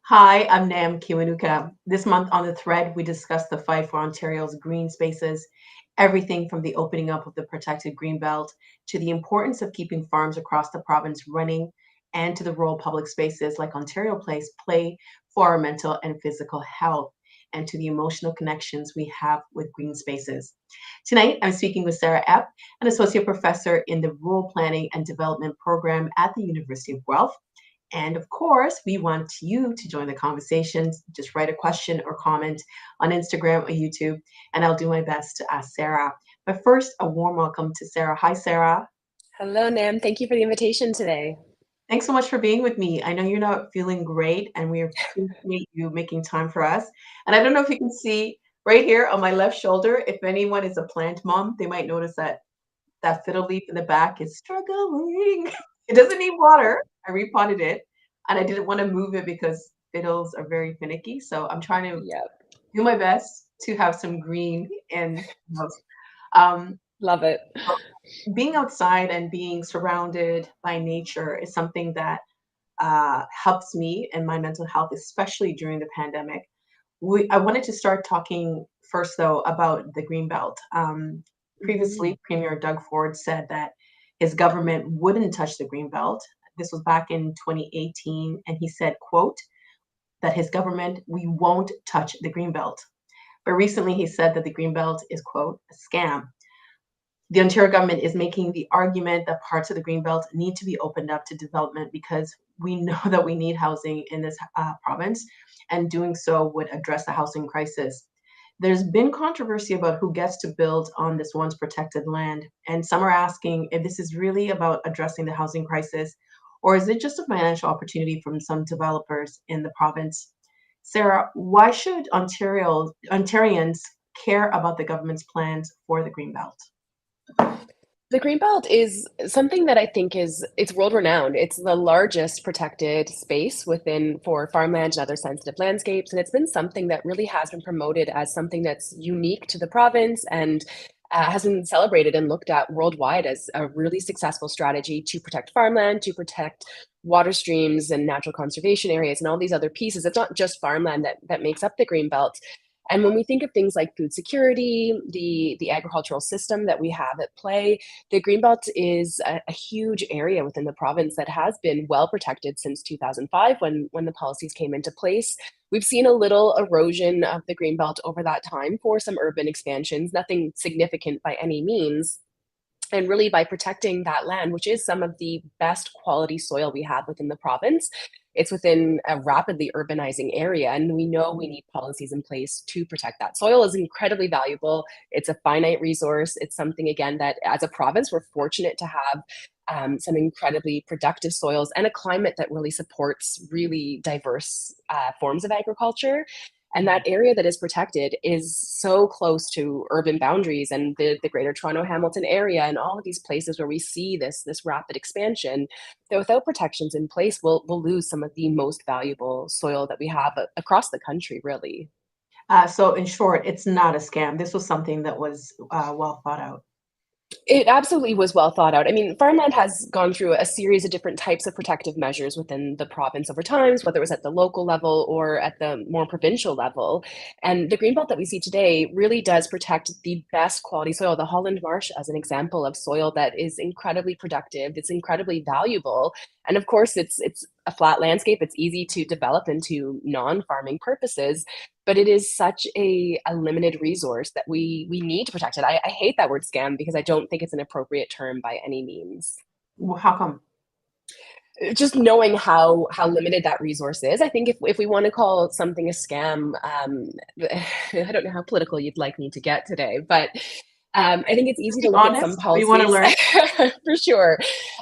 Hi, I'm Nam Kiwanuka. This month on the thread, we discuss the fight for Ontario's green spaces, everything from the opening up of the protected Greenbelt to the importance of keeping farms across the province running, and to the role public spaces like Ontario Place play for our mental and physical health, and to the emotional connections we have with green spaces. Tonight, I'm speaking with Sara Epp, an associate professor in the Rural Planning and Development program at the University of Guelph. And of course, we want you to join the conversations. Just write a question or comment on Instagram or YouTube, and I'll do my best to ask Sarah. But first, a warm welcome to Sarah. Hi, Sarah. Hello, Nam. Thank you for the invitation today. Thanks so much for being with me. I know you're not feeling great, and we appreciate you making time for us. And I don't know if you can see right here on my left shoulder, if anyone is a plant mom, they might notice that that fiddle leaf in the back is struggling. It doesn't need water. I repotted it, and I didn't want to move it because fiddles are very finicky. So I'm trying to Yep. do my best to have some green in the house. Um, Love it. but being outside and being surrounded by nature is something that helps me and my mental health, especially during the pandemic. I wanted to start talking first, though, about the Greenbelt. Mhm. Previously, Premier Doug Ford said that his government wouldn't touch the Greenbelt. This was back in 2018, and he said, quote, that his government, we won't touch the Greenbelt. But recently he said that the Greenbelt is, quote, a scam. The Ontario government is making the argument that parts of the Greenbelt need to be opened up to development because we know that we need housing in this province, and doing so would address the housing crisis. There's been controversy about who gets to build on this once protected land, and some are asking if this is really about addressing the housing crisis, or is it just a financial opportunity from some developers in the province? Sarah, why should Ontarians care about the government's plans for the Greenbelt? The Greenbelt is something that I think it's world renowned. It's the largest protected space within for farmland and other sensitive landscapes, and it's been something that really has been promoted as something that's unique to the province and has been celebrated and looked at worldwide as a really successful strategy to protect farmland, to protect water streams and natural conservation areas and all these other pieces. It's not just farmland that makes up the Greenbelt. And when we think of things like food security, the agricultural system that we have at play, the Greenbelt is a huge area within the province that has been well protected since 2005 when the policies came into place. We've seen a little erosion of the Greenbelt over that time for some urban expansions, nothing significant by any means. And really, by protecting that land, which is some of the best quality soil we have within the province, it's within a rapidly urbanizing area. And we know we need policies in place to protect that. Soil is incredibly valuable. It's a finite resource. It's something, again, that as a province, we're fortunate to have some incredibly productive soils and a climate that really supports really diverse forms of agriculture. And that area that is protected is so close to urban boundaries and the greater Toronto Hamilton area and all of these places where we see this rapid expansion, that without protections in place, we'll lose some of the most valuable soil that we have across the country, really. So, in short, it's not a scam. This was something that was well thought out. It absolutely was well thought out. I mean, farmland has gone through a series of different types of protective measures within the province over times, whether it was at the local level or at the more provincial level. And the greenbelt that we see today really does protect the best quality soil. The Holland Marsh, as an example of soil that is incredibly productive, it's incredibly valuable. And of course, it's a flat landscape. It's easy to develop into non-farming purposes, but it is such a limited resource that we need to protect it. I hate that word scam because I don't think it's an appropriate term by any means. Well, how come? Just knowing how limited that resource is, I think if we want to call something a scam, I don't know how political you'd like me to get today, but I think it's Just easy be to look at some honest. We want to policies learn. for sure.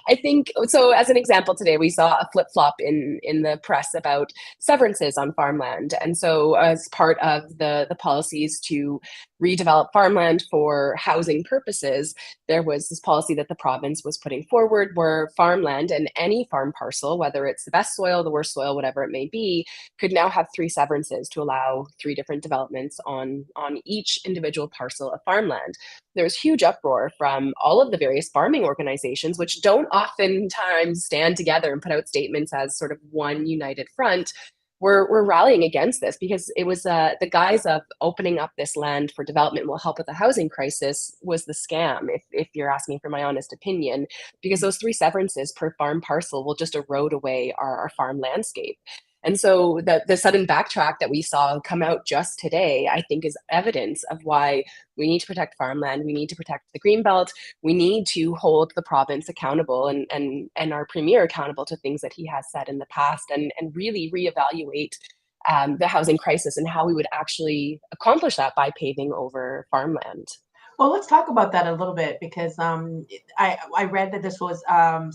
I think so. As an example, today we saw a flip flop in the press about severances on farmland, and so as part of the policies to redevelop farmland for housing purposes, there was this policy that the province was putting forward where farmland and any farm parcel, whether it's the best soil, the worst soil, whatever it may be, could now have three severances to allow three different developments on each individual parcel of farmland. There was huge uproar from all of the various farming organizations, which don't oftentimes stand together and put out statements as sort of one united front, we're rallying against this because it was the guise of opening up this land for development will help with the housing crisis was the scam, if you're asking for my honest opinion, because those three severances per farm parcel will just erode away our farm landscape. And so the sudden backtrack that we saw come out just today, I think, is evidence of why we need to protect farmland. We need to protect the greenbelt. We need to hold the province accountable and our premier accountable to things that he has said in the past, and really reevaluate the housing crisis and how we would actually accomplish that by paving over farmland. Well, let's talk about that a little bit because I read that this was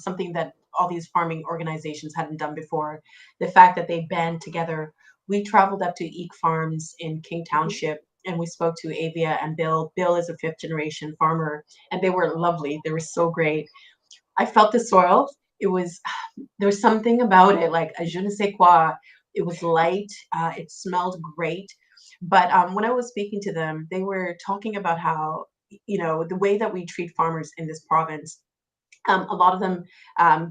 something that all these farming organizations hadn't done before. The fact that they band together. We traveled up to Eek Farms in King Mhm. Township and we spoke to Avia and Bill. Bill is a fifth generation farmer and they were lovely. They were so great. I felt the soil. It was there was something about it, like a je ne sais quoi. It was light. It smelled great. But when I was speaking to them, they were talking about how the way that we treat farmers in this province. A lot of them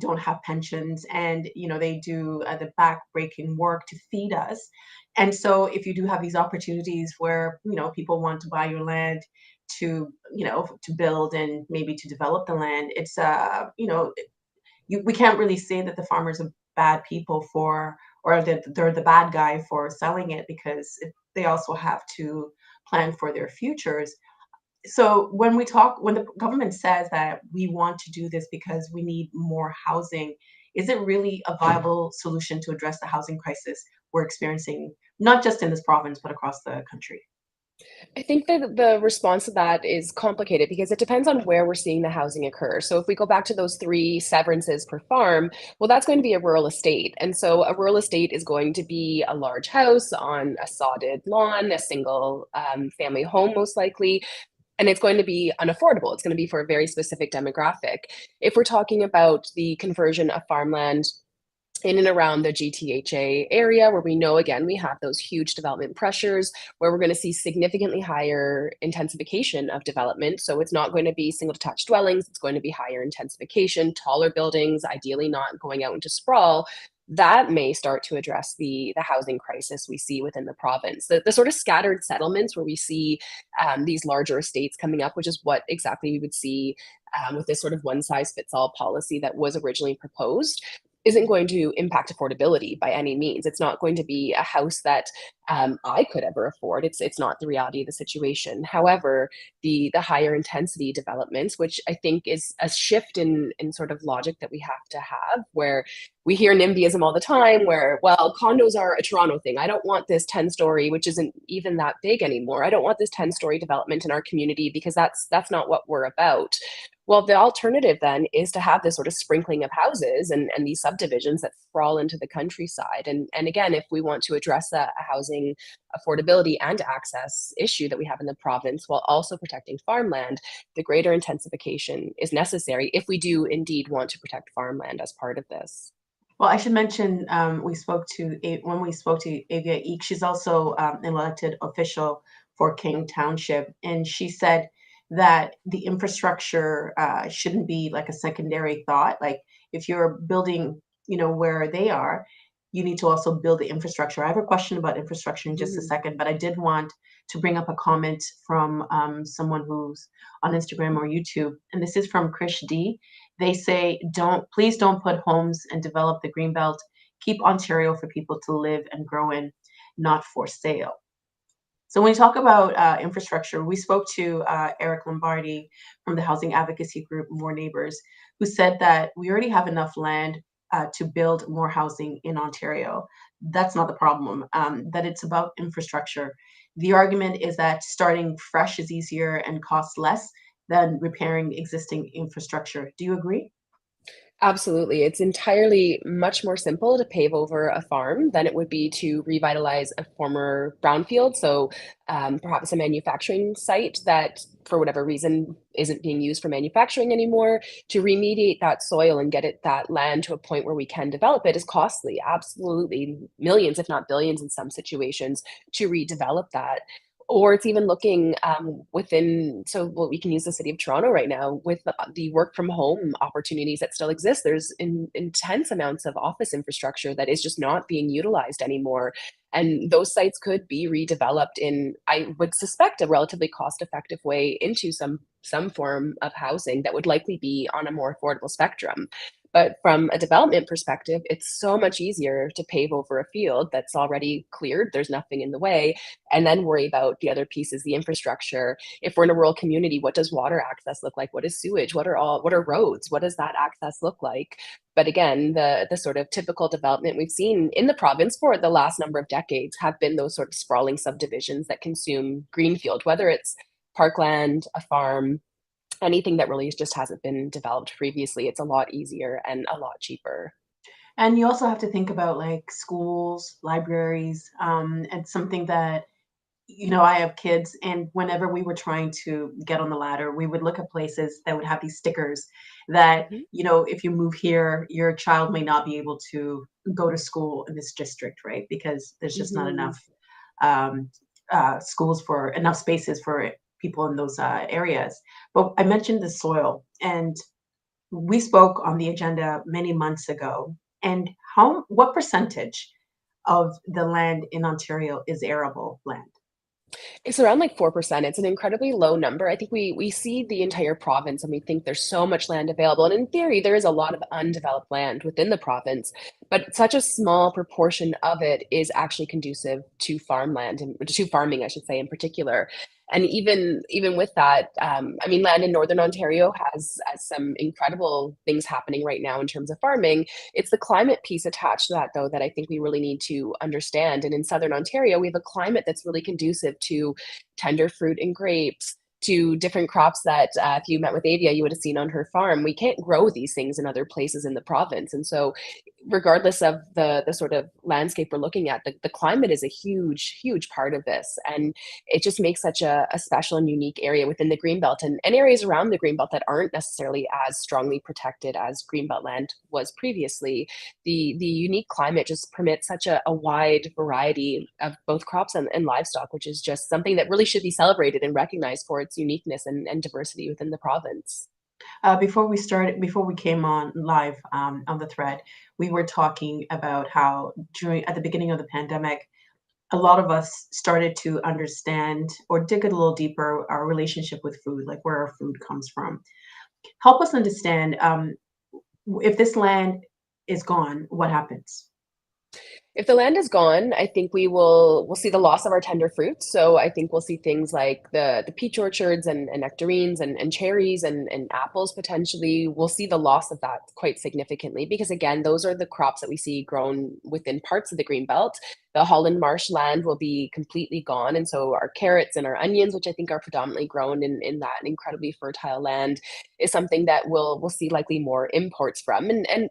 don't have pensions, and they do the back-breaking work to feed us. And so, if you do have these opportunities where people want to buy your land to build and maybe to develop the land, it's we can't really say that the farmers are bad people for, or that they're the bad guy for selling it, because they also have to plan for their futures. So when the government says that we want to do this because we need more housing, is it really a viable solution to address the housing crisis we're experiencing, not just in this province, but across the country? I think that the response to that is complicated because it depends on where we're seeing the housing occur. So if we go back to those three severances per farm, well, that's going to be a rural estate. And so a rural estate is going to be a large house on a sodded lawn, a single family home, most likely. And it's going to be unaffordable. It's going to be for a very specific demographic. If we're talking about the conversion of farmland in and around the GTHA area, where we know, again, we have those huge development pressures, where we're going to see significantly higher intensification of development. So it's not going to be single detached dwellings, it's going to be higher intensification, taller buildings, ideally not going out into sprawl. That may start to address the housing crisis we see within the province. The sort of scattered settlements where we see these larger estates coming up, which is what exactly we would see with this sort of one size fits all policy that was originally proposed, isn't going to impact affordability by any means. It's not going to be a house that I could ever afford. It's not the reality of the situation. However, the higher intensity developments, which I think is a shift in sort of logic that we have to have, where we hear NIMBYism all the time, where, well, condos are a Toronto thing. I don't want this 10-story, which isn't even that big anymore. I don't want this 10-story development in our community because that's not what we're about. Well, the alternative then is to have this sort of sprinkling of houses and these subdivisions that sprawl into the countryside. And again, if we want to address a housing affordability and access issue that we have in the province while also protecting farmland, the greater intensification is necessary if we do indeed want to protect farmland as part of this. Well, I should mention when we spoke to Avia Eek, she's also an elected official for King Township, and she said that the infrastructure shouldn't be like a secondary thought. Like if you're building, where they are, you need to also build the infrastructure. I have a question about infrastructure in just a Mhm. second, but I did want to bring up a comment from someone who's on Instagram or YouTube, and this is from Krish D. They say, "Don't please don't put homes and develop the greenbelt. Keep Ontario for people to live and grow in, not for sale." So when we talk about infrastructure, we spoke to Eric Lombardi from the housing advocacy group More Neighbors, who said that we already have enough land to build more housing in Ontario. That's not the problem. That it's about infrastructure. The argument is that starting fresh is easier and costs less than repairing existing infrastructure. Do you agree? Absolutely. It's entirely much more simple to pave over a farm than it would be to revitalize a former brownfield. So perhaps a manufacturing site that, for whatever reason, isn't being used for manufacturing anymore. To remediate that soil and get that land to a point where we can develop it is costly. Absolutely, millions, if not billions, in some situations to redevelop that. Or it's even looking within, so well, we can use the city of Toronto right now with the work from home opportunities that still exist. There's intense amounts of office infrastructure that is just not being utilized anymore. And those sites could be redeveloped in, I would suspect, a relatively cost effective way into some form of housing that would likely be on a more affordable spectrum. But from a development perspective, it's so much easier to pave over a field that's already cleared. There's nothing in the way, and then worry about the other pieces, the infrastructure. If we're in a rural community, what does water access look like? What is sewage? What are roads? What does that access look like? But again, the sort of typical development we've seen in the province for the last number of decades have been those sort of sprawling subdivisions that consume greenfield, whether it's parkland, a farm, anything that really just hasn't been developed previously. It's a lot easier and a lot cheaper. And you also have to think about like schools, libraries, and something that, I have kids, and whenever we were trying to get on the ladder, we would look at places that would have these stickers that, Mhm. if you move here, your child may not be able to go to school in this district, right? Because there's just not Mhm. enough um, schools for enough spaces for people in those areas. But I mentioned the soil, and we spoke on the agenda many months ago. And what percentage of the land in Ontario is arable land? It's around like 4%. It's an incredibly low number. I think we see the entire province and we think there's so much land available. And in theory, there is a lot of undeveloped land within the province, but such a small proportion of it is actually conducive to farmland and to farming, I should say, in particular. And even with that, I mean, land in Northern Ontario has some incredible things happening right now in terms of farming. It's the climate piece attached to that, though, that I think we really need to understand. And in Southern Ontario, we have a climate that's really conducive to tender fruit and grapes, to different crops that if you met with Avia, you would have seen on her farm. We can't grow these things in other places in the province. And so regardless of the sort of landscape we're looking at, the climate is a huge part of this. And it just makes such a special and unique area within the Greenbelt and areas around the Greenbelt that aren't necessarily as strongly protected as Greenbelt land was previously. The unique climate just permits such a wide variety of both crops and livestock, which is just something that really should be celebrated and recognized for its uniqueness and diversity within the province. Before we came on live on the thread, we were talking about how at the beginning of the pandemic, a lot of us started to understand or dig a little deeper our relationship with food, like where our food comes from. Help us understand if this land is gone, what happens? If the land is gone, I think we'll see the loss of our tender fruits. So I think we'll see things like the peach orchards and nectarines and cherries and apples potentially. We'll see the loss of that quite significantly because again, those are the crops that we see grown within parts of the green belt. The Holland marsh land will be completely gone. And so our carrots and our onions, which I think are predominantly grown in that incredibly fertile land, is something that we'll see likely more imports from. And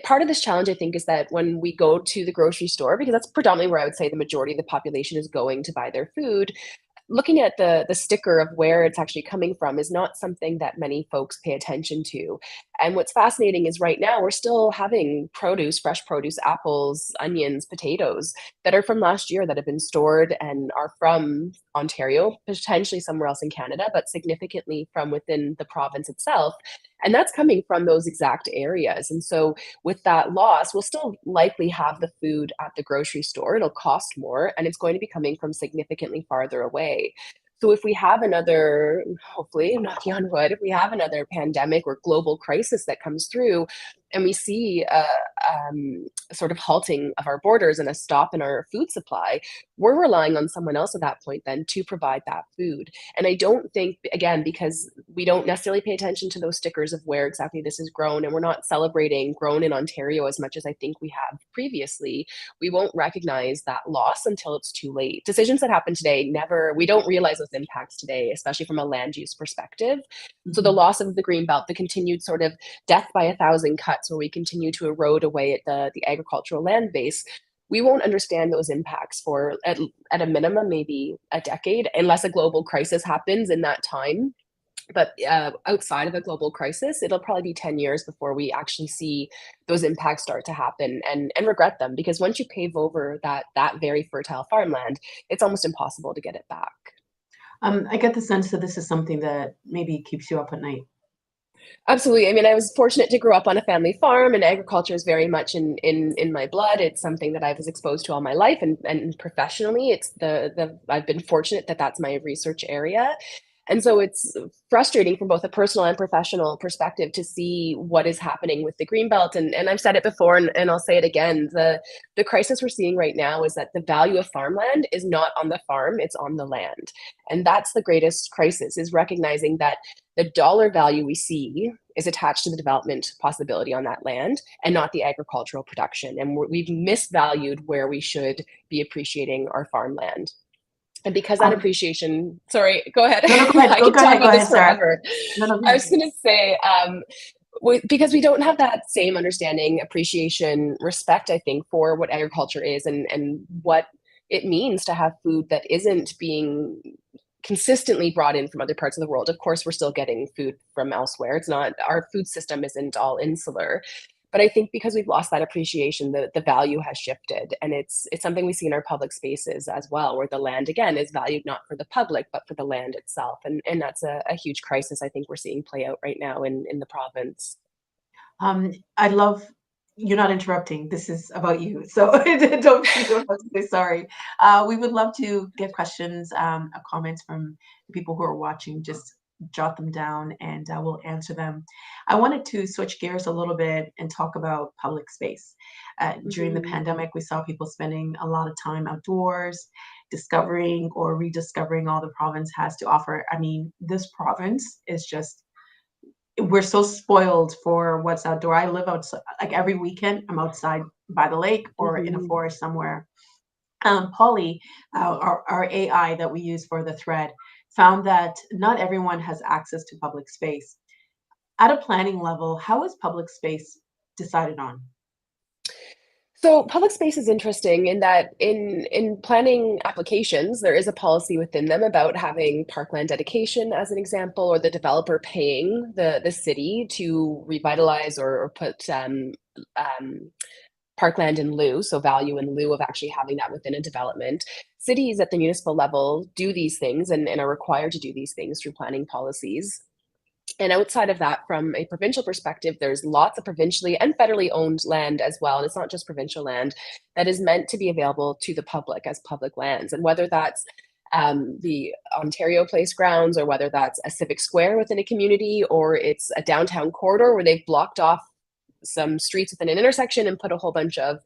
part of this challenge, I think, is that when we go to the grocery store, because that's predominantly where I would say the majority of the population is going to buy their food, looking at the sticker of where it's actually coming from is not something that many folks pay attention to. And what's fascinating is right now we're still having produce, fresh produce, apples, onions, potatoes that are from last year that have been stored and are from Ontario, potentially somewhere else in Canada, but significantly from within the province itself. And that's coming from those exact areas. And so with that loss, we'll still likely have the food at the grocery store. It'll cost more and it's going to be coming from significantly farther away. So if we have another, hopefully, knocking on wood, if we have another pandemic or global crisis that comes through, and we see sort of halting of our borders and a stop in our food supply, we're relying on someone else at that point then to provide that food. And I don't think, again, because we don't necessarily pay attention to those stickers of where exactly this is grown, and we're not celebrating grown in Ontario as much as I think we have previously, we won't recognize that loss until it's too late. Decisions that happen today we don't realize those impacts today, especially from a land use perspective. So the Mhm. loss of the greenbelt, the continued sort of death by a thousand cuts, where we continue to erode away at the agricultural land base, we won't understand those impacts for at a minimum maybe a decade, unless a global crisis happens in that time. But outside of a global crisis, it'll probably be 10 years before we actually see those impacts start to happen and regret them. Because once you pave over that very fertile farmland, it's almost impossible to get it back. I get the sense that this is something that maybe keeps you up at night. Absolutely. I mean, I was fortunate to grow up on a family farm, and agriculture is very much in my blood. It's something that I was exposed to all my life, and professionally, it's the I've been fortunate that that's my research area. And so it's frustrating from both a personal and professional perspective to see what is happening with the Greenbelt. And I've said it before, and I'll say it again. The crisis we're seeing right now is that the value of farmland is not on the farm, it's on the land. And that's the greatest crisis, is recognizing that the dollar value we see is attached to the development possibility on that land and not the agricultural production. And we've misvalued where we should be appreciating our farmland. And because that Um, appreciation, sorry, go ahead. no, no, go ahead. I Go, can go talk ahead. Go about ahead, this Sarah. forever. No, no, go I ahead. was going to say, because we don't have that same understanding, appreciation, respect, I think, for what agriculture is and what it means to have food that isn't being consistently brought in from other parts of the world. Of course, we're still getting food from elsewhere. It's not, our food system isn't all insular. But I think because we've lost that appreciation, the value has shifted. And it's something we see in our public spaces as well, where the land again is valued not for the public, but for the land itself. And that's a huge crisis I think we're seeing play out right now in the province. I love you're not interrupting. This is about you, so you don't have to say sorry. We would love to get questions, comments from the people who are watching. Just jot them down, and we'll answer them. I wanted to switch gears a little bit and talk about public space. During the Mhm. pandemic, we saw people spending a lot of time outdoors, discovering or rediscovering all the province has to offer. I mean, this province is just we're so spoiled for what's outdoor. I live outside, like every weekend, I'm outside by the lake or in a Mhm. forest somewhere. Polly, our AI that we use for the thread, found that not everyone has access to public space. At a planning level, how is public space decided on? So public space is interesting in that in planning applications, there is a policy within them about having parkland dedication as an example, or the developer paying the city to revitalize or put um, parkland in lieu, so value in lieu of actually having that within a development. Cities at the municipal level do these things and are required to do these things through planning policies. And outside of that, from a provincial perspective, there's lots of provincially and federally owned land as well. And it's not just provincial land that is meant to be available to the public as public lands. And whether that's the Ontario Place grounds, or whether that's a civic square within a community, or it's a downtown corridor where they've blocked off some streets within an intersection and put a whole bunch of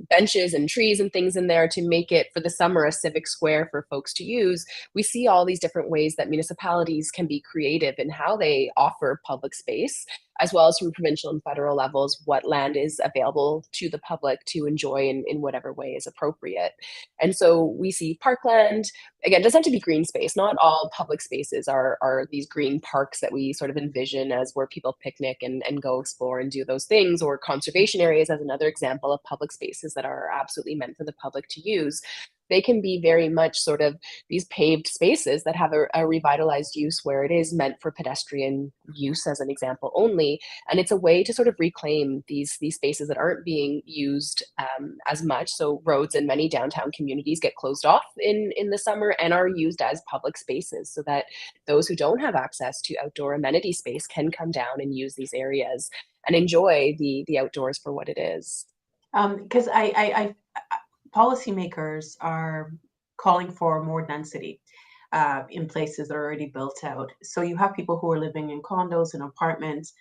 benches and trees and things in there to make it for the summer a civic square for folks to use. We see all these different ways that municipalities can be creative in how they offer public space, as well as from provincial and federal levels, what land is available to the public to enjoy in whatever way is appropriate. And so we see parkland, again, it doesn't have to be green space. Not all public spaces are these green parks that we sort of envision as where people picnic and go explore and do those things, or conservation areas as another example of public spaces that are absolutely meant for the public to use. They can be very much sort of these paved spaces that have a revitalized use where it is meant for pedestrian use as an example only. And it's a way to sort of reclaim these spaces that aren't being used as much. So roads in many downtown communities get closed off in the summer and are used as public spaces, so that those who don't have access to outdoor amenity space can come down and use these areas and enjoy the outdoors for what it is. Because policymakers are calling for more density in places that are already built out. So you have people who are living in condos and apartments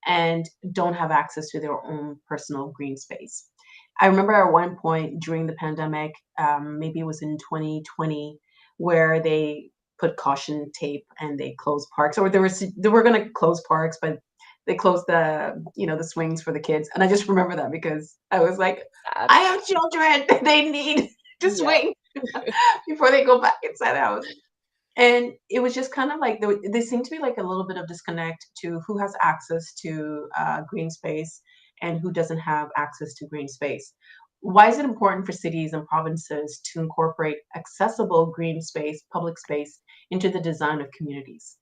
and don't have access to their own personal green space. I remember at one point during the pandemic, maybe it was in 2020, where they put caution tape and they closed parks, or they were going to close parks, but they closed the swings for the kids. And I just remember that because I was like, Sad. I have children. They need to Yeah. swing before they go back inside the house. And it was just kind of like there seemed to be like a little bit of disconnect to who has access to green space and who doesn't have access to green space. Why is it important for cities and provinces to incorporate accessible green space, public space, into the design of communities?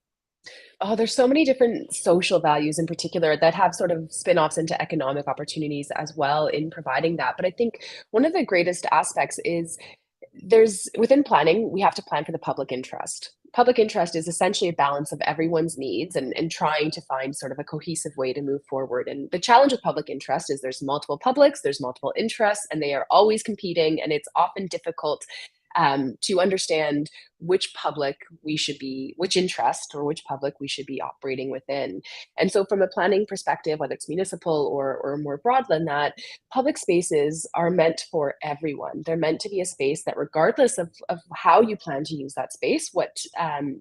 Oh, there's so many different social values in particular that have sort of spin-offs into economic opportunities as well in providing that. But I think one of the greatest aspects is there's within planning, we have to plan for the public interest. Public interest is essentially a balance of everyone's needs and trying to find sort of a cohesive way to move forward. And the challenge with public interest is there's multiple publics, there's multiple interests, and they are always competing. And it's often difficult to understand which public we should be, which interest or which public we should be operating within. And so, from a planning perspective, whether it's municipal or more broad than that, public spaces are meant for everyone. They're meant to be a space that, regardless of how you plan to use that space, what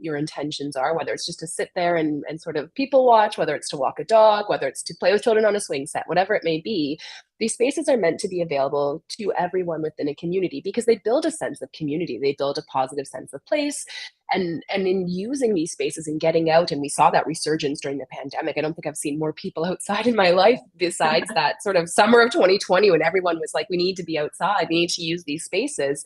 your intentions are, whether it's just to sit there and sort of people watch, whether it's to walk a dog, whether it's to play with children on a swing set, whatever it may be, these spaces are meant to be available to everyone within a community because they build a sense of community. They build a positive sense of place. And in using these spaces and getting out, and we saw that resurgence during the pandemic. I don't think I've seen more people outside in my life besides that sort of summer of 2020 when everyone was like, we need to be outside, we need to use these spaces.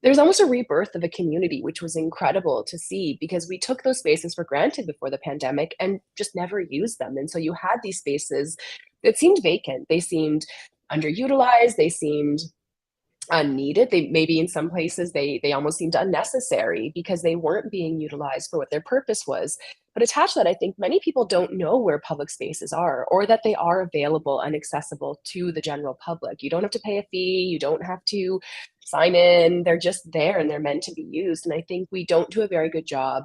There's almost a rebirth of a community, which was incredible to see because we took those spaces for granted before the pandemic and just never used them. And so you had these spaces that seemed vacant. They seemed underutilized. They seemed unneeded. They maybe in some places they almost seemed unnecessary because they weren't being utilized for what their purpose was. But attached to that, I think many people don't know where public spaces are or that they are available and accessible to the general public. You don't have to pay a fee, you don't have to sign in. They're just there and they're meant to be used. And I think we don't do a very good job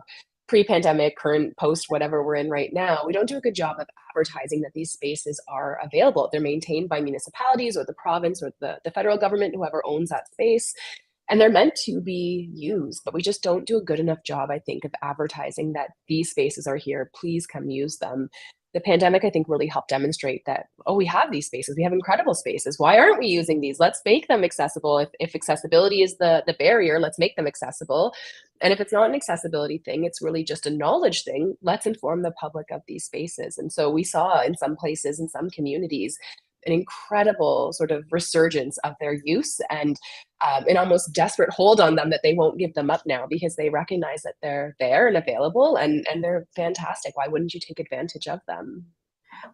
pre-pandemic, current, post, whatever we're in right now, we don't do a good job of advertising that these spaces are available. They're maintained by municipalities or the province or the federal government, whoever owns that space. And they're meant to be used, but we just don't do a good enough job, I think, of advertising that these spaces are here. Please come use them. The pandemic, I think, really helped demonstrate that, oh, we have these spaces. We have incredible spaces. Why aren't we using these? Let's make them accessible. If accessibility is the barrier, let's make them accessible. And if it's not an accessibility thing, it's really just a knowledge thing. Let's inform the public of these spaces. And so we saw in some places, in some communities, an incredible sort of resurgence of their use and an almost desperate hold on them that they won't give them up now because they recognize that they're there and available and they're fantastic. Why wouldn't you take advantage of them?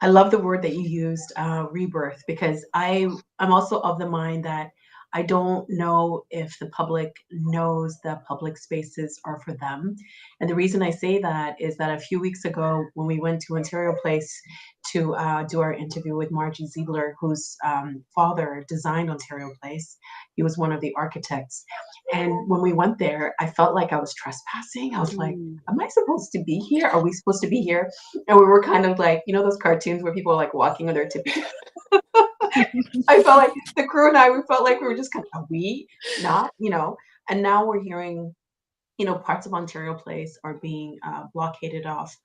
I love the word that you used, rebirth, because I'm also of the mind that I don't know if the public knows that public spaces are for them. And the reason I say that is that a few weeks ago, when we went to Ontario Place to do our interview with Margie Ziegler, whose father designed Ontario Place, he was one of the architects. And when we went there, I felt like I was trespassing. I was like, Mm. am I supposed to be here? Are we supposed to be here? And we were kind of like, you know, those cartoons where people are like walking on their tippy toes. I felt like the crew and I, we felt like we were just kind of, are we not, you know? And now we're hearing, you know, parts of Ontario Place are being blockaded off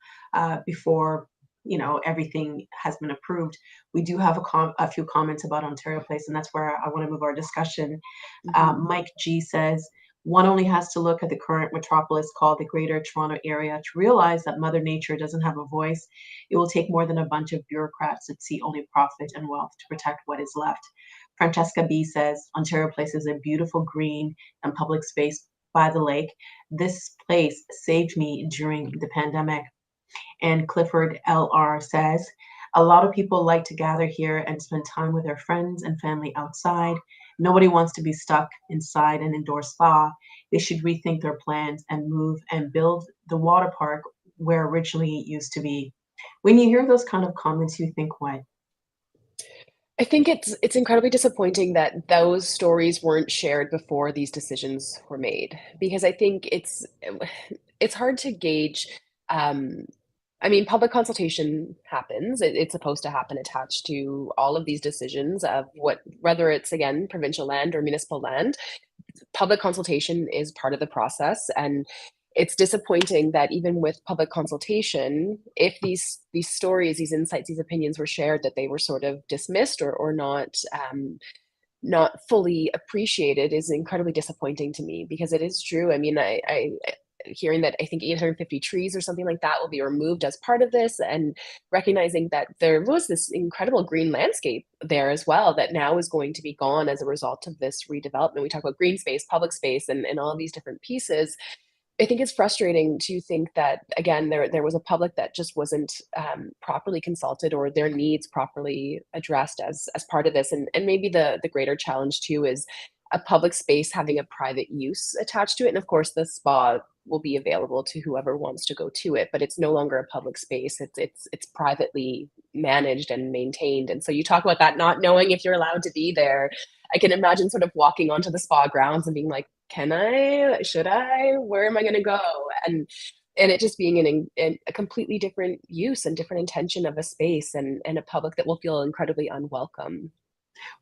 before, you know, everything has been approved. We do have a few comments about Ontario Place, and that's where I want to move our discussion. Mhm. Mike G says, one only has to look at the current metropolis called the Greater Toronto Area to realize that Mother Nature doesn't have a voice. It will take more than a bunch of bureaucrats that see only profit and wealth to protect what is left. Francesca B says, Ontario Place is a beautiful green and public space by the lake. This place saved me during the pandemic. And Clifford LR says, a lot of people like to gather here and spend time with their friends and family outside. Nobody wants to be stuck inside an indoor spa. They should rethink their plans and move and build the water park where originally it used to be. When you hear those kind of comments, you think what? I think it's incredibly disappointing that those stories weren't shared before these decisions were made because I think it's hard to gauge. Um, I mean, public consultation happens. It's supposed to happen attached to all of these decisions of what, whether it's again provincial land or municipal land. Public consultation is part of the process, and it's disappointing that even with public consultation, if these stories, these insights, these opinions were shared, that they were sort of dismissed or not fully appreciated is incredibly disappointing to me because it is true. I mean, I hearing that I think 850 trees or something like that will be removed as part of this, and recognizing that there was this incredible green landscape there as well that now is going to be gone as a result of this redevelopment. We talk about green space, public space, and all of these different pieces. I think it's frustrating to think that again there was a public that just wasn't properly consulted or their needs properly addressed as part of this, and maybe the greater challenge too is a public space having a private use attached to it, and of course the spa will be available to whoever wants to go to it, but it's no longer a public space. It's privately managed and maintained, and so you talk about that not knowing if you're allowed to be there. I can imagine sort of walking onto the spa grounds and being like, "Can I? Should I? Where am I going to go?" And it just being a completely different use and different intention of a space, and a public that will feel incredibly unwelcome.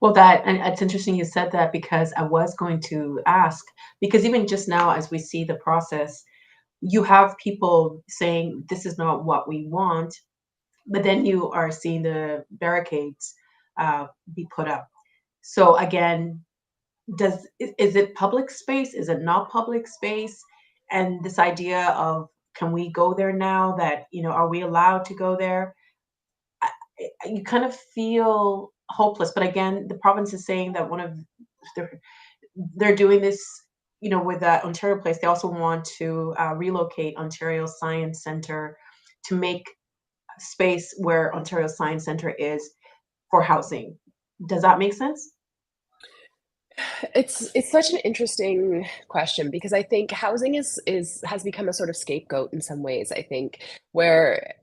Well, that and it's interesting you said that because I was going to ask, because even just now as we see the process, you have people saying this is not what we want, but then you are seeing the barricades be put up. So again, is it public space? Is it not public space? And this idea of can we go there now? That are we allowed to go there? You kind of feel hopeless. But again, the province is saying that one of they're, they're doing this. With that Ontario Place, they also want to relocate Ontario Science Center to make space where Ontario Science Center is for housing. Does that make sense? It's such an interesting question because I think housing is has become a sort of scapegoat in some ways. I think where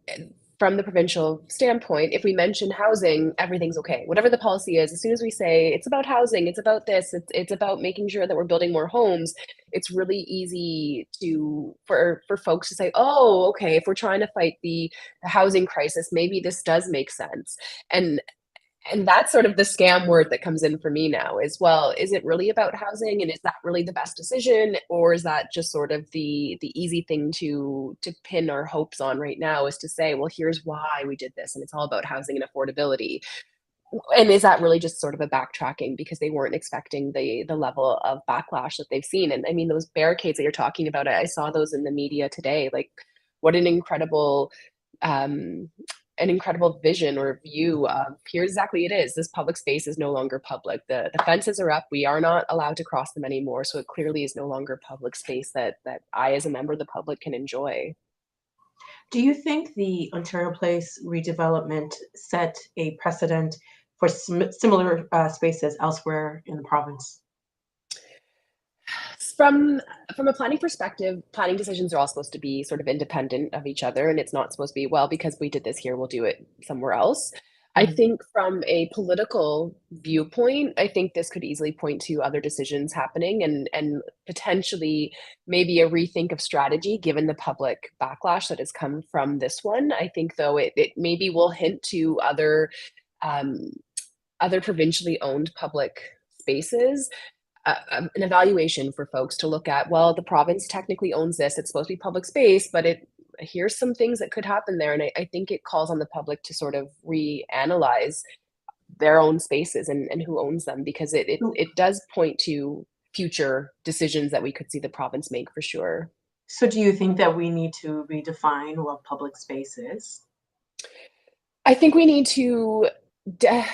from the provincial standpoint, if we mention housing, everything's okay. Whatever the policy is, as soon as we say it's about housing, it's about this, it's about making sure that we're building more homes, it's really easy to for folks to say, oh, okay, if we're trying to fight the housing crisis, maybe this does make sense. And that's sort of the scam word that comes in for me now is, well, is it really about housing and is that really the best decision, or is that just sort of the easy thing to pin our hopes on right now is to say, well, here's why we did this and it's all about housing and affordability. And is that really just sort of a backtracking because they weren't expecting the level of backlash that they've seen? And I mean, those barricades that you're talking about, I saw those in the media today. Like, what um, an incredible vision or view of here exactly it is. This public space is no longer public. The fences are up. We are not allowed to cross them anymore. So it clearly is no longer public space that I, as a member of the public, can enjoy. Do you think the Ontario Place redevelopment set a precedent for similar spaces elsewhere in the province? From a planning perspective, planning decisions are all supposed to be sort of independent of each other, and it's not supposed to be, well, because we did this here, we'll do it somewhere else. I Mhm. think from a political viewpoint, I think this could easily point to other decisions happening and potentially maybe a rethink of strategy given the public backlash that has come from this one. I think though it maybe will hint to um, other provincially owned public spaces, an evaluation for folks to look at. Well, the province technically owns this. It's supposed to be public space, but it here's some things that could happen there. And I think it calls on the public to sort of reanalyze their own spaces and who owns them because it does point to future decisions that we could see the province make for sure. So, do you think that we need to redefine what public space is? I think we need to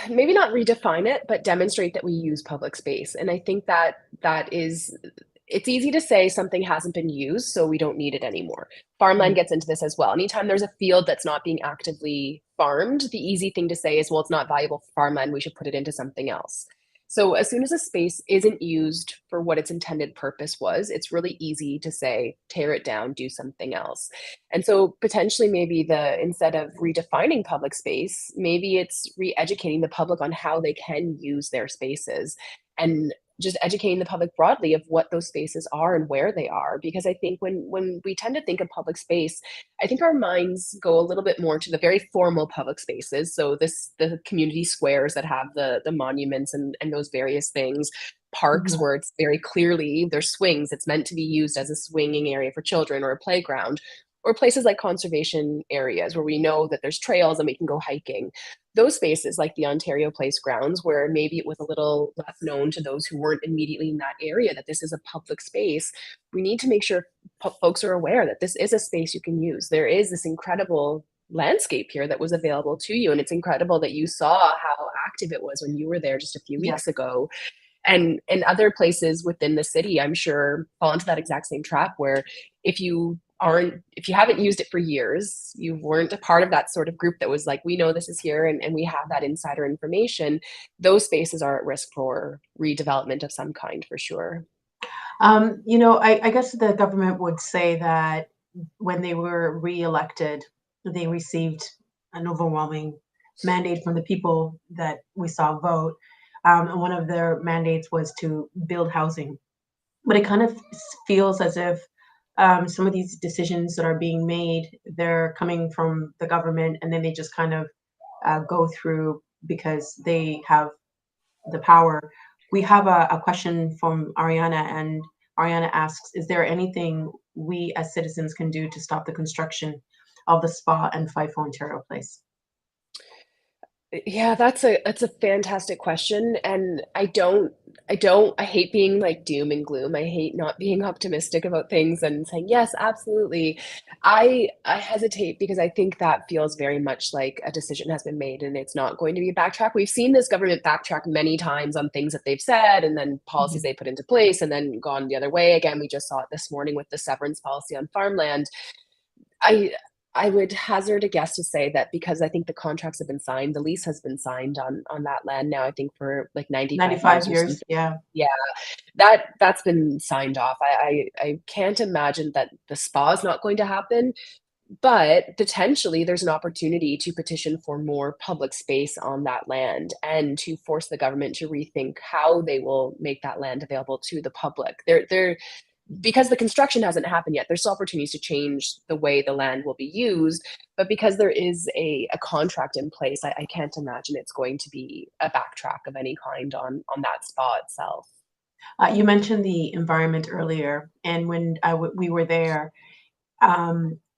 maybe not redefine it, but demonstrate that we use public space. And I think that that is it's easy to say something hasn't been used, so we don't need it anymore. Farmland Mhm. gets into this as well. Anytime there's a field that's not being actively farmed, the easy thing to say is, well, it's not valuable for farmland, we should put it into something else. So as soon as a space isn't used for what its intended purpose was, it's really easy to say, tear it down, do something else. And so potentially maybe the instead of redefining public space, maybe it's re-educating the public on how they can use their spaces and just educating the public broadly of what those spaces are and where they are. Because I think when we tend to think of public space, I think our minds go a little bit more to the very formal public spaces. So the community squares that have the monuments and those various things, parks Mhm. where it's very clearly there's swings, it's meant to be used as a swinging area for children or a playground, or places like conservation areas where we know that there's trails and we can go hiking. Those spaces, like the Ontario Place grounds, where maybe it was a little less known to those who weren't immediately in that area that this is a public space, we need to make sure folks are aware that this is a space you can use. There is this incredible landscape here that was available to you. And it's incredible that you saw how active it was when you were there just a few Yeah. weeks ago. And other places within the city, I'm sure, fall into that exact same trap where if you haven't used it for years, you weren't a part of that sort of group that was like, we know this is here and we have that insider information, those spaces are at risk for redevelopment of some kind for sure. I guess the government would say that when they were reelected, they received an overwhelming mandate from the people that we saw vote. And one of their mandates was to build housing. But it kind of feels as if some of these decisions that are being made, they're coming from the government and then they just kind of go through because they have the power. We have a question from Ariana, and Ariana asks, is there anything we as citizens can do to stop the construction of the spa and FIFO Ontario Place? Yeah, that's a fantastic question, and I hate being like doom and gloom. I hate not being optimistic about things and saying, "Yes, absolutely." I hesitate because I think that feels very much like a decision has been made and it's not going to be a backtrack. We've seen this government backtrack many times on things that they've said and then policies Mhm. they put into place and then gone the other way. Again, we just saw it this morning with the severance policy on farmland. I I would hazard a guess to say that because I think the contracts have been signed, the lease has been signed on that land now, I think for like 95 years 95 or years, something. yeah. Yeah, that's been signed off. I can't imagine that the spa is not going to happen, but potentially there's an opportunity to petition for more public space on that land and to force the government to rethink how they will make that land available to the public. There because the construction hasn't happened yet, there's still opportunities to change the way the land will be used. But because there is a contract in place, I can't imagine it's going to be a backtrack of any kind on that spa itself. You mentioned the environment earlier, and when we were there,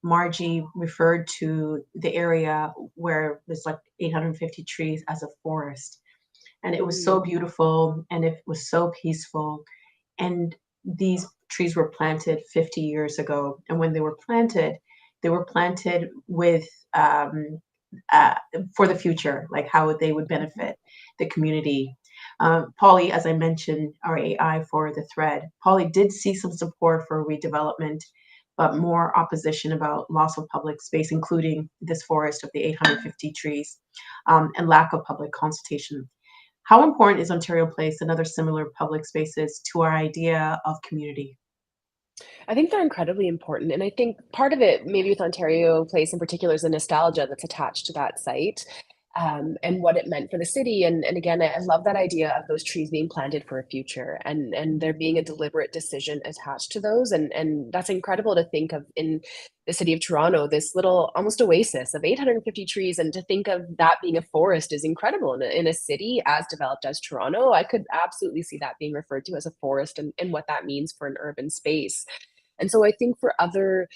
Margie referred to the area where there's like 850 trees as a forest. And it was so Mm, beautiful and it was so peaceful. And these trees were planted 50 years ago. And when they were planted with um, uh, for the future, like how they would mhm. benefit the community. Polly, as I mentioned, our AI for the thread, Polly did see some support for redevelopment, but more opposition about loss of public space, including this forest of the 850 trees, and lack of public consultation. How important is Ontario Place and other similar public spaces to our idea of community? I think they're incredibly important, and I think part of it, maybe with Ontario Place in particular, is the nostalgia that's attached to that site, and what it meant for the city, and again, I love that idea of those trees being planted for a future, and there being a deliberate decision attached to those, and that's incredible to think of in the city of Toronto, this little almost oasis of 850 trees, and to think of that being a forest is incredible in a city as developed as Toronto. I could absolutely see that being referred to as a forest and what that means for an urban space. And so I think for other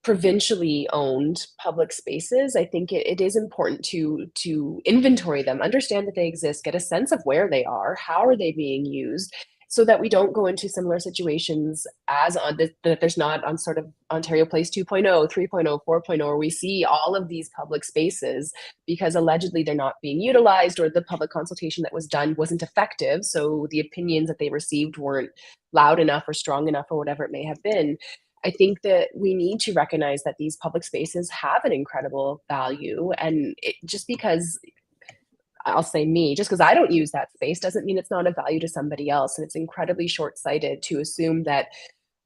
provincially owned public spaces, I think it is important to inventory them, understand that they exist, get a sense of where they are, how are they being used, so that we don't go into similar situations as on that there's not on sort of Ontario Place 2.0, 3.0, 4.0, where we see all of these public spaces because allegedly they're not being utilized or the public consultation that was done wasn't effective. So the opinions that they received weren't loud enough or strong enough or whatever it may have been. I think that we need to recognize that these public spaces have an incredible value. And just because I'll say me, just because I don't use that space doesn't mean it's not of value to somebody else. And it's incredibly short sighted to assume that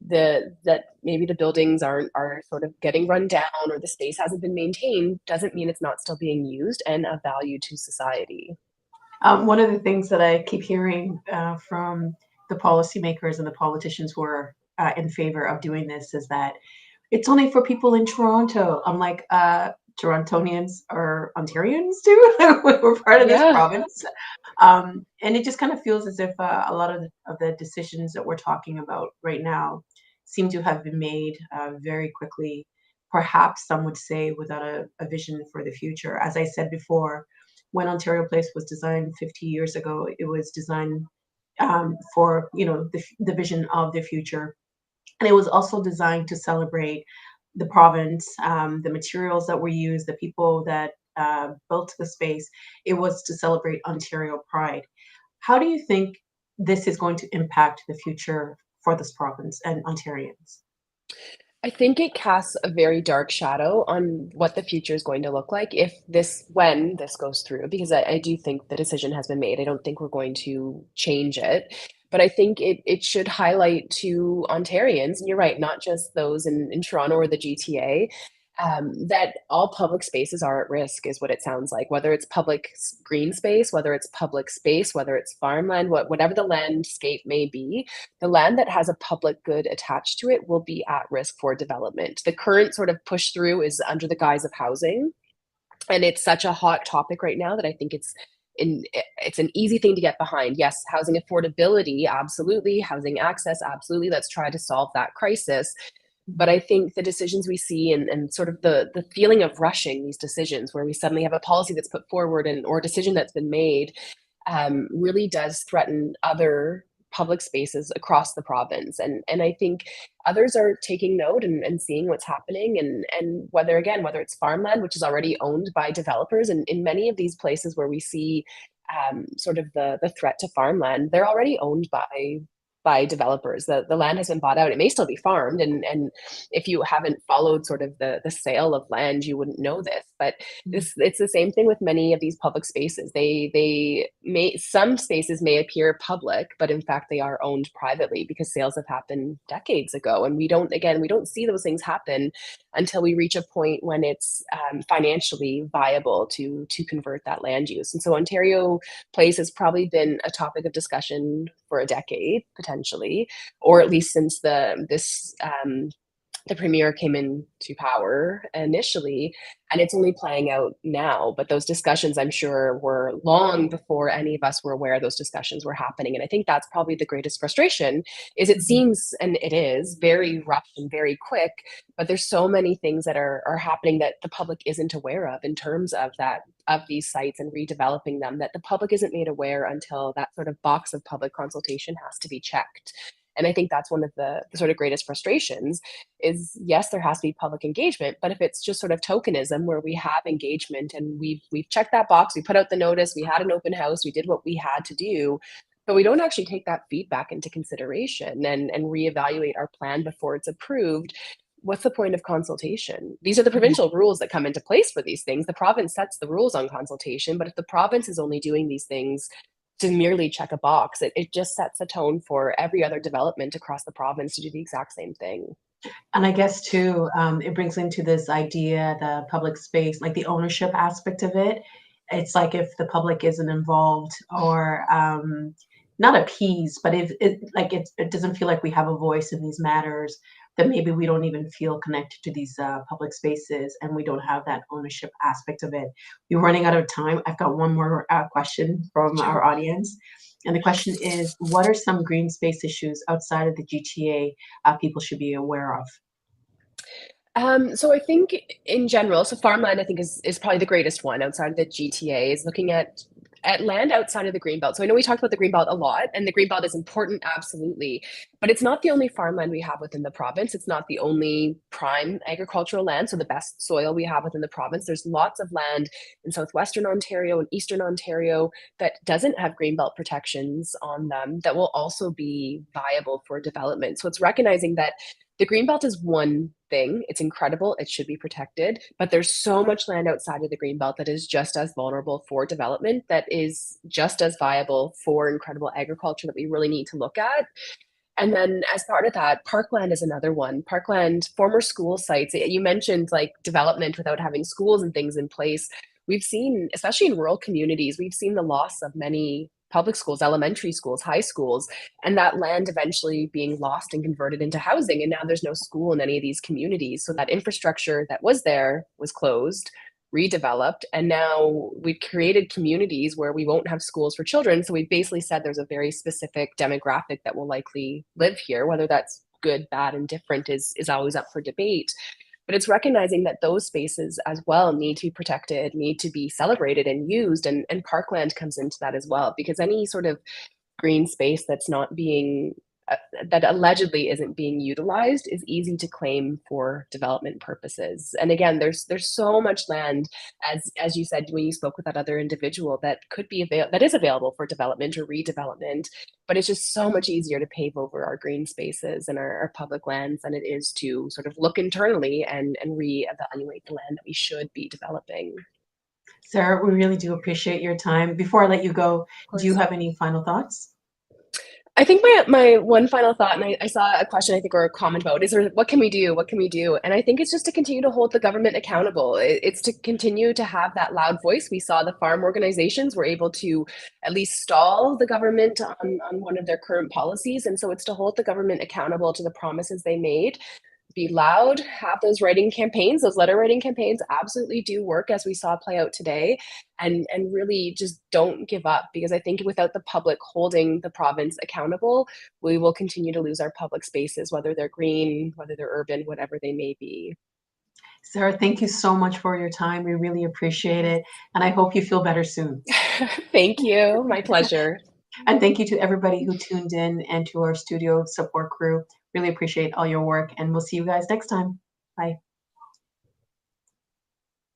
that maybe the buildings are sort of getting run down or the space hasn't been maintained doesn't mean it's not still being used and of value to society. One of the things that I keep hearing from the policymakers and the politicians who are in favor of doing this is that it's only for people in Toronto. I'm like, Torontonians are Ontarians too. We're part of this Yeah. province. And it just kind of feels as if a lot of the decisions that we're talking about right now seem to have been made very quickly. Perhaps some would say without a vision for the future. As I said before, when Ontario Place was designed 50 years ago, it was designed for the vision of the future, and it was also designed to celebrate the province, the materials that were used, the people that built the space. It was to celebrate Ontario pride. How do you think this is going to impact the future for this province and Ontarians? I think it casts a very dark shadow on what the future is going to look like if this, when this goes through, because I do think the decision has been made. I don't think we're going to change it. But I think it should highlight to Ontarians, and you're right, not just those in Toronto or the GTA, that all public spaces are at risk, is what it sounds like. Whether it's green space, whether it's public space, whether it's farmland, whatever the landscape may be, the land that has a public good attached to it will be at risk for development. The current sort of push through is under the guise of housing, and it's such a hot topic right now that I think it's an easy thing to get behind. Yes, housing affordability, absolutely. Housing access, absolutely. Let's try to solve that crisis. But I think the decisions we see and sort of the feeling of rushing these decisions, where we suddenly have a policy that's put forward or a decision that's been made, really does threaten other public spaces across the province. And I think others are taking note and seeing what's happening, and whether it's farmland, which is already owned by developers, and in many of these places where we see sort of the threat to farmland, they're already owned by developers. The land has been bought out. It may still be farmed, and if you haven't followed sort of the sale of land, you wouldn't know this. But it's the same thing with many of these public spaces. Some spaces may appear public, but in fact they are owned privately because sales have happened decades ago, and we don't see those things happen until we reach a point when it's financially viable to convert that land use. And so Ontario Place has probably been a topic of discussion for a decade, potentially, or at least since the premier came into power initially, and it's only playing out now. But those discussions, I'm sure, were long before any of us were aware those discussions were happening. And I think that's probably the greatest frustration, is it seems, and it is, very rushed and very quick, but there's so many things that are happening that the public isn't aware of in terms of these sites and redeveloping them, that the public isn't made aware until that sort of box of public consultation has to be checked. And I think that's one of the sort of greatest frustrations is, yes, there has to be public engagement, but if it's just sort of tokenism where we have engagement and we've checked that box, we put out the notice, we had an open house, we did what we had to do, but we don't actually take that feedback into consideration and reevaluate our plan before it's approved, what's the point of consultation? These are the provincial rules that come into place for these things. The province sets the rules on consultation, but if the province is only doing these things to merely check a box, it just sets a tone for every other development across the province to do the exact same thing. And I guess too, it brings into this idea, the public space, like the ownership aspect of it. It's like if the public isn't involved or not appeased, but if it doesn't feel like we have a voice in these matters, then maybe we don't even feel connected to these public spaces, and we don't have that ownership aspect of it. We're running out of time. I've got one more question from our audience. And the question is, what are some green space issues outside of the GTA people should be aware of? So I think in general, so farmland I think is probably the greatest one outside of the GTA, is looking at land outside of the Greenbelt. So I know we talked about the Greenbelt a lot, and the Greenbelt is important, absolutely, but it's not the only farmland we have within the province. It's not the only prime agricultural land, so the best soil we have within the province. There's lots of land in southwestern Ontario and eastern Ontario that doesn't have Greenbelt protections on them that will also be viable for development. So it's recognizing that the Greenbelt is one thing. It's incredible. It should be protected. But there's so much land outside of the Greenbelt that is just as vulnerable for development, that is just as viable for incredible agriculture, that we really need to look at. And then as part of that, parkland is another one. Parkland, former school sites. You mentioned like development without having schools and things in place. We've seen, especially in rural communities, we've seen the loss of many public schools, elementary schools, high schools, and that land eventually being lost and converted into housing. And now there's no school in any of these communities. So that infrastructure that was there was closed, redeveloped, and now we've created communities where we won't have schools for children. So we basically said there's a very specific demographic that will likely live here. Whether that's good, bad, and different is always up for debate. But it's recognizing that those spaces as well need to be protected, need to be celebrated and used, and parkland comes into that as well, because any sort of green space that's not being that allegedly isn't being utilized is easy to claim for development purposes. And again, there's so much land, as you said when you spoke with that other individual, that could be that is available for development or redevelopment, but it's just so much easier to pave over our green spaces and our public lands than it is to sort of look internally and reevaluate the land that we should be developing. Sarah, we really do appreciate your time. Before I let you go, Of do you course. have any final thoughts? I think my one final thought, and I saw a question, I think, or a comment about, is there, what can we do? What can we do? And I think it's just to continue to hold the government accountable. It's to continue to have that loud voice. We saw the farm organizations were able to at least stall the government on one of their current policies. And so it's to hold the government accountable to the promises they made, be loud, have those writing campaigns, those letter writing campaigns absolutely do work, as we saw play out today, and really just don't give up, because I think without the public holding the province accountable, we will continue to lose our public spaces, whether they're green, whether they're urban, whatever they may be. Sarah, thank you so much for your time. We really appreciate it. And I hope you feel better soon. Thank you. My pleasure. And thank you to everybody who tuned in and to our studio support crew. Really appreciate all your work. And we'll see you guys next time. Bye.